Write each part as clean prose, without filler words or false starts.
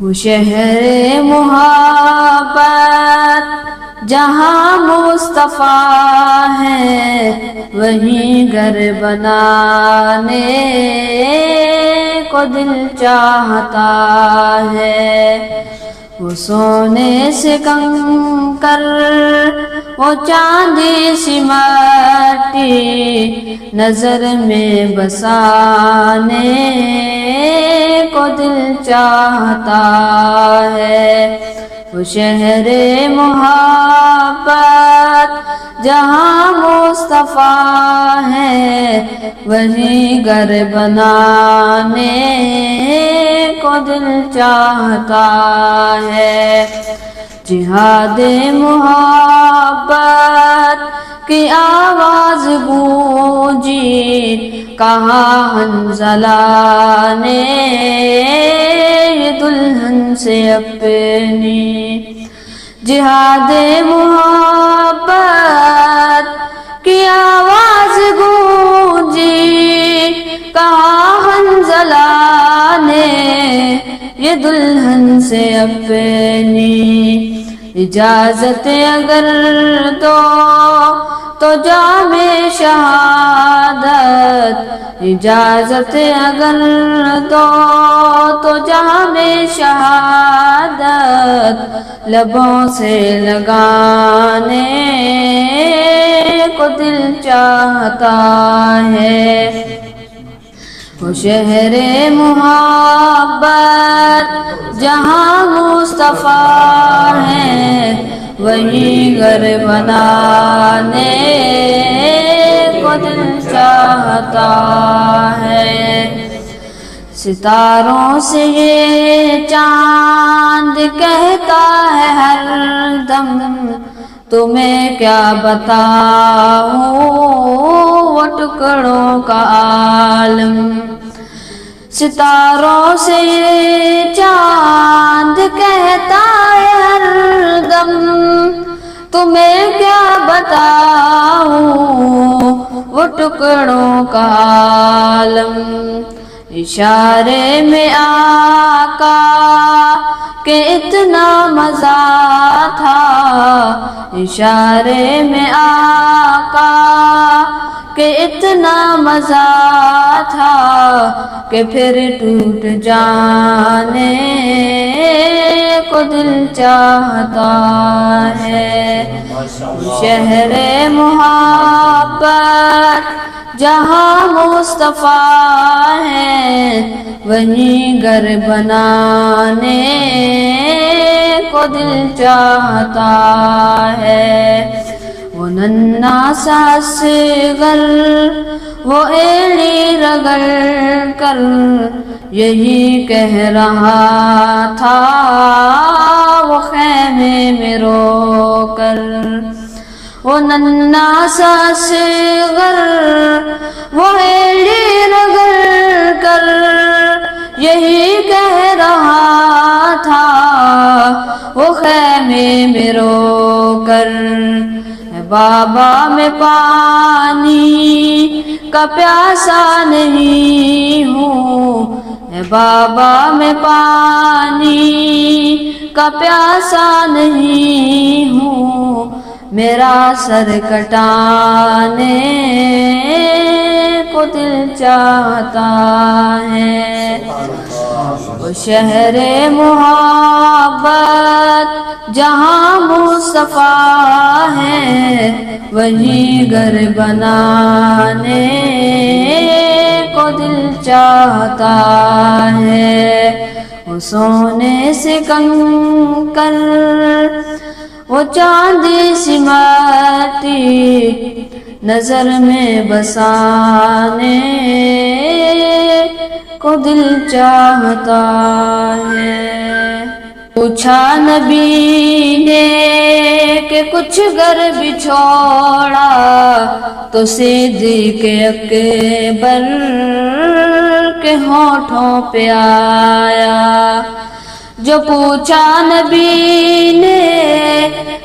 وہ شہر محبت جہاں مصطفیٰ ہے، وہیں گھر بنانے کو دل چاہتا ہے۔ وہ سونے سے کنکر، وہ چاندی سی مٹی، نظر میں بسانے کو دل چاہتا ہے۔ وہ شہر محبت جہاں مصطفیٰ ہے، وہیں گھر بنانے کو دل چاہتا ہے۔ جہاد محبت کی آواز گونجی، کہا حنظلہ نے یہ دلہن سے اپنی۔ جہاد محبت کی آواز گونجی، کہا حنظلہ نے یہ دلہن سے اپنی۔ اجازت اگر دو تو جام شہادت، اجازت اگر دو تو جام شہادت لبوں سے لگانے کو دل چاہتا ہے۔ وہ شہر محبت جہاں مصطفیٰ ہے، وہیں گھر بنانے کو دل چاہتا ہے۔ ستاروں سے یہ چاند کہتا ہے ہر دم، تمہیں کیا بتاؤں وہ ٹکڑوں کا عالم۔ ستاروں سے یہ چاند کہتا ہے ہر دم، تمہیں کیا بتاؤں وہ ٹکڑوں کا عالم۔ اشارے میں آقا کہ اتنا مزہ تھا، اشارے میں آقا کہ اتنا مزہ تھا کہ پھر ٹوٹ جانے کو دل چاہتا ہے۔ شہر محبت جہاں مصطفیٰ ہے، وہیں گھر بنانے کو دل چاہتا ہے۔ وہ ننھا سا اصغر، وہ ایڑی رگڑ کر یہی کہہ رہا تھا وہ خیمے میں رو کر۔ وہ ننھا سا اصغر، وہ ایڑی رگڑ کر یہی کہہ رہا تھا وہ خیمے میں رو کر۔ بابا میں پانی کا پیاسا نہیں ہوں، بابا میں پانی کا پیاسا نہیں ہوں، میرا سر کٹانے کو دل چاہتا ہے۔ وہ شہر محبت جہاں مصطفیٰ ہے، وہیں گھر بنانے کو دل چاہتا ہے۔ وہ سونے سے کنکر، وہ چاندی سی مٹی، نظر میں بسانے کو دل چاہتا ہے۔ پوچھا نبی نے کہ کچھ گھر بھی چھوڑا، تو صدیق اکبر کے ہونٹوں پہ آیا۔ جو پوچھا نبی نے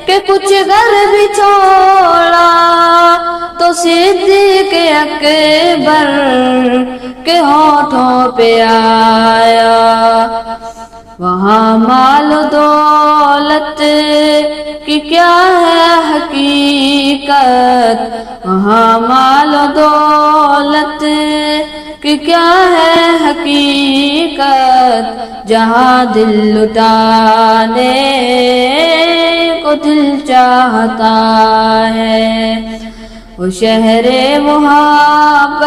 کہ کچھ گھر بھی چھوڑا، تو صدیق اکبر کے ہونٹوں پہ آیا۔ وہاں مال و دولت کی کیا ہے حقیقت، وہاں مال و دولت کی کیا ہے حقیقت، جہاں دل لٹانے کو دل چاہتا ہے، وہ شہر محبت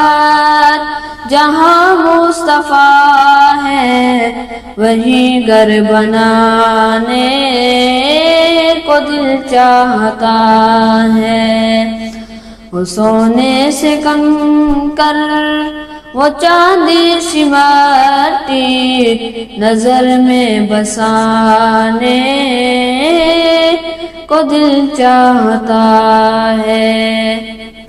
جہاں مصطفیٰ ہے، وہیں گھر بنانے کو دل چاہتا ہے، وہ سونے سے کنکر وہ چاندی سی مٹی نظر میں بسانے کو دل چاہتا ہے۔